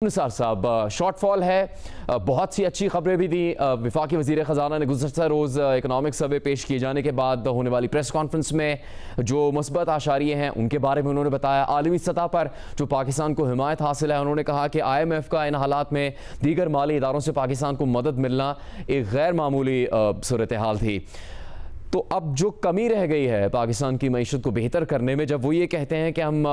निसार साहब, शॉर्टफॉल है, बहुत सी अच्छी खबरें भी दी। वफाकी वज़ीर ख़जाना ने गुज़श्ता रोज़ इकनॉमिक सर्वे पेश किए जाने के बाद होने वाली प्रेस कॉन्फ्रेंस में जो मुस्बत आशारिये हैं उनके बारे में उन्होंने बताया। आलमी सतह पर जो पाकिस्तान को हिमायत हासिल है, उन्होंने कहा कि IMF का इन हालात में दीगर माली इदारों से पाकिस्तान को मदद मिलना एक गैर मामूली सूरत हाल थी। तो अब जो कमी रह गई है पाकिस्तान की मईशत को बेहतर करने में, जब वो ये कहते हैं कि हम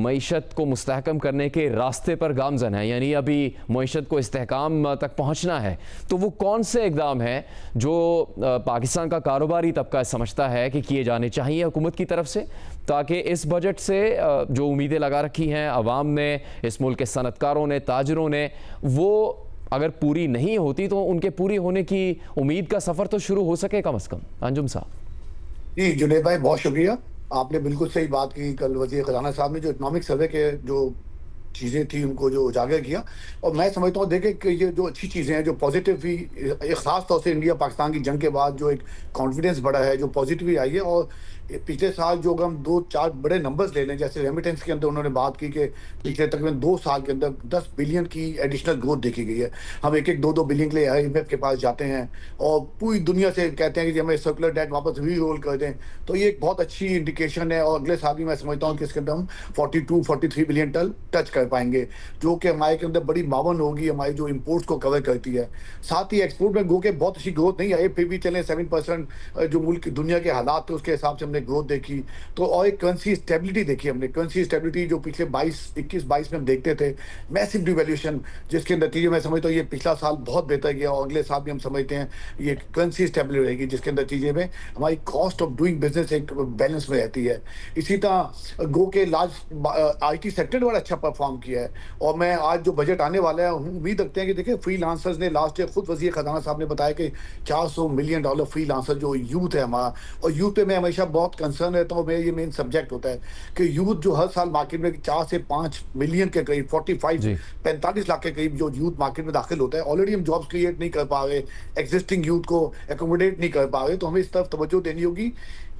मईशत को मुस्तहकम करने के रास्ते पर गामजन हैं, यानी अभी मईशत को इस्तेहकाम तक पहुंचना है, तो वो कौन से इकदाम हैं जो पाकिस्तान का कारोबारी तबका समझता है कि किए जाने चाहिए हुकूमत की तरफ से, ताकि इस बजट से जो उम्मीदें लगा रखी हैं अवाम ने, इस मुल्क के सनतकारों ने, ताजरों ने, वो अगर पूरी नहीं होती तो उनके पूरी होने की उम्मीद का सफर तो शुरू हो सके कम से कम। अंजुम साहब। जी जुनेद भाई, बहुत शुक्रिया। आपने बिल्कुल सही बात की। कल वज़ीर ख़जाना साहब ने जो इकनॉमिक सर्वे के जो चीज़ें थी उनको जो उजागर किया, और मैं समझता हूँ देखें कि ये जो अच्छी चीज़ें हैं, जो पॉजिटिव भी, एक ख़ास तौर से इंडिया पाकिस्तान की जंग के बाद जो एक कॉन्फिडेंस बढ़ा है, जो पॉजिटिव आई है। और पिछले साल जो हम 2-4 बड़े नंबर्स ले लें, जैसे रेमिटेंस के अंदर उन्होंने बात की कि पिछले तकरीबन 2 साल के अंदर 10 बिलियन की एडिशनल ग्रोथ देखी गई है। हम 1-2 बिलियन के लिए IMF के पास जाते हैं और पूरी दुनिया से कहते हैं कि हमें सर्कुलर डेट वापस री-रोल कर दें, तो ये एक बहुत अच्छी इंडिकेशन है। और अगले साल भी मैं समझता हूँ कि इसके अंदर हम 42-43 बिलियन टच कर पाएंगे, जो कि हमारे के अंदर बड़ी मावन होगी, हमारी जो इम्पोर्ट्स को कवर करती है। साथ ही एक्सपोर्ट में गो के बहुत अच्छी ग्रोथ नहीं आई, फिर भी चलें 7% जो मुल्क दुनिया के हालात थे उसके हिसाब से हमने ग्रोथ देखी। तो और एक करेंसी स्टेबिलिटी देखी हमने। करेंसी स्टेबिलिटी जो पिछले 21-22 में हम देखते थे, मैसिव डिवैल्यूएशन, जिसके नतीजे में समझता हूँ ये पिछला साल बहुत बेहतर गया, और अगले साल भी हम समझते हैं ये करेंसी स्टेबिलिटी रहेगी, जिसके नतीजे में हमारी कॉस्ट ऑफ डूइंग बिजनेस एक बैलेंस में रहती है। इसी तरह गो के लार्ज IT सेक्टर ने बड़ा अच्छा परफॉर्म किया है। और मैं आज जो बजट आने वाला है, उम्मीद रखते हैं कि देखिए फ्रीलांसर्स ने लास्ट ईयर खुद वज़ीर ख़जाना साहब ने बताया कि $400 मिलियन फ्रीलांसर जो यूथ है हमारा, और यूथ पे मैं हमेशा बहुत कंसर्न रहता हूँ। मेरा ये मेन सब्जेक्ट होता है कि यूथ जो हर साल मार्केट में 4 से 5 मिलियन के करीब 45 लाख के करीब जो यूथ मार्केट में दाखिल होता है, ऑलरेडी हम जॉब्स क्रिएट नहीं कर पा रहे, एग्जिस्टिंग यूथ को एकोमोडेट नहीं कर पा रहे, तो हमें इस तरफ तवज्जो देनी होगी।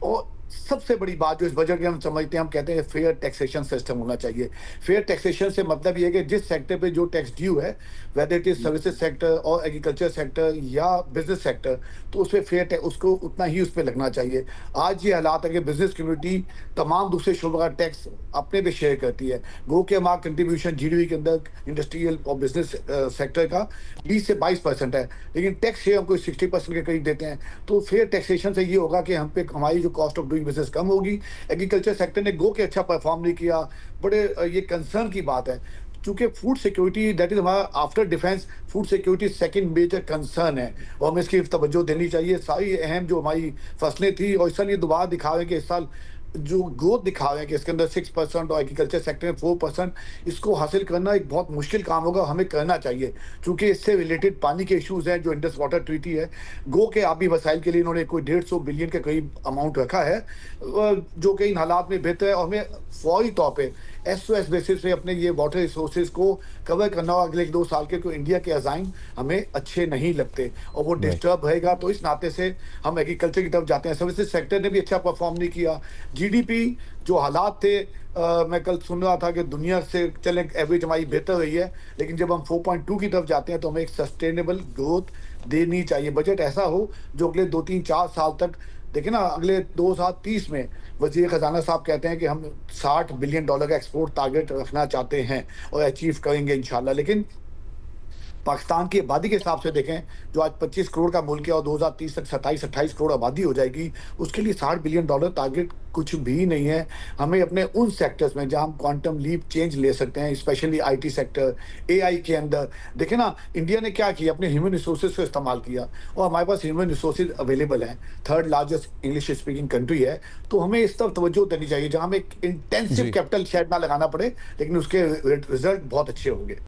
और सबसे बड़ी बात जो इस बजट के हम समझते हैं, हम कहते हैं फेयर टैक्सेशन सिस्टम होना चाहिए। फेयर टैक्सेशन से मतलब ये है कि जिस सेक्टर पे जो टैक्स ड्यू है, whether it is services sector और एग्रीकल्चर सेक्टर या बिजनेस सेक्टर, तो उस पर फेयर टैक्स उसको उतना ही उस पर लगना चाहिए। आज ये हालात है कि बिजनेस कम्युनिटी तमाम दूसरे शोबों का टैक्स अपने पे शेयर करती है। गो के हमारा कंट्रीब्यूशन GDP के अंदर इंडस्ट्रियल और बिजनेस सेक्टर का 20 से 22% है, लेकिन टैक्स शेयर हमको 60% के करीब देते हैं। तो फेयर टैक्सेशन से ये होगा कि हम पे हमारी जो कॉस्ट ऑफ बिजनेस कम होगी। एग्रीकल्चर सेक्टर ने गो के अच्छा परफॉर्म नहीं किया, बड़े ये कंसर्न की बात है, क्योंकि फूड सिक्योरिटी दैट इज हमारा after defence food security second major concern है, और हमें इसकी तवज्जो देनी चाहिए। सारी अहम जो हमारी फसलें थी, और इस साल ये दोबारा दिखा रहे हैं कि इस साल जो ग्रोथ दिखा रहे हैं कि इसके अंदर 6% और एग्रीकल्चर सेक्टर में 4%, इसको हासिल करना एक बहुत मुश्किल काम होगा, हमें करना चाहिए, क्योंकि इससे रिलेटेड पानी के इश्यूज हैं। जो इंडस वाटर ट्रीटी है, गो के आबी वसाइल के लिए इन्होंने कोई 150 बिलियन के करीब अमाउंट रखा है, जो कि इन हालात में बेहतर है। और हमें फौरी तौर पे SOS बेसिस पे अपने ये वाटर रिसोर्सेज को कवर करना होगा अगले 2 साल के, तो इंडिया के अजाइम हमें अच्छे नहीं लगते और वो डिस्टर्ब रहेगा। तो इस नाते से हम एग्रीकल्चर की तरफ जाते हैं। सर्विसेज सेक्टर ने भी अच्छा परफॉर्म नहीं किया। GDP जो हालात थे, मैं कल सुन रहा था कि दुनिया से चलें एवरेज हमारी बेहतर रही है, लेकिन जब हम 4.2 की तरफ जाते हैं तो हमें एक सस्टेनेबल ग्रोथ देनी चाहिए। बजट ऐसा हो जो अगले 2-3-4 साल तक, देखिए ना, अगले 2030 में वज़ीर ख़जाना साहब कहते हैं कि हम $60 बिलियन का एक्सपोर्ट टारगेट रखना चाहते हैं और अचीव करेंगे इंशाल्लाह। लेकिन पाकिस्तान की आबादी के हिसाब से देखें, जो आज 25 करोड़ का मुल्क है और 2030 तक 27-28 करोड़ आबादी हो जाएगी, उसके लिए $60 बिलियन टारगेट कुछ भी नहीं है। हमें अपने उन सेक्टर्स में जहां हम क्वांटम लीप चेंज ले सकते हैं, स्पेशली IT सेक्टर, AI के अंदर, देखें ना, इंडिया ने क्या किया, अपने ह्यूमन रिसोर्सेज को इस्तेमाल किया, और हमारे पास ह्यूमन रिसोर्सेज अवेलेबल हैं, 3rd largest English speaking country है। तो हमें इस तरफ तवज्जो देनी चाहिए, जहां हमें इंटेंसिव कैपिटल शायद ना लगाना पड़े, लेकिन उसके रिजल्ट बहुत अच्छे होंगे।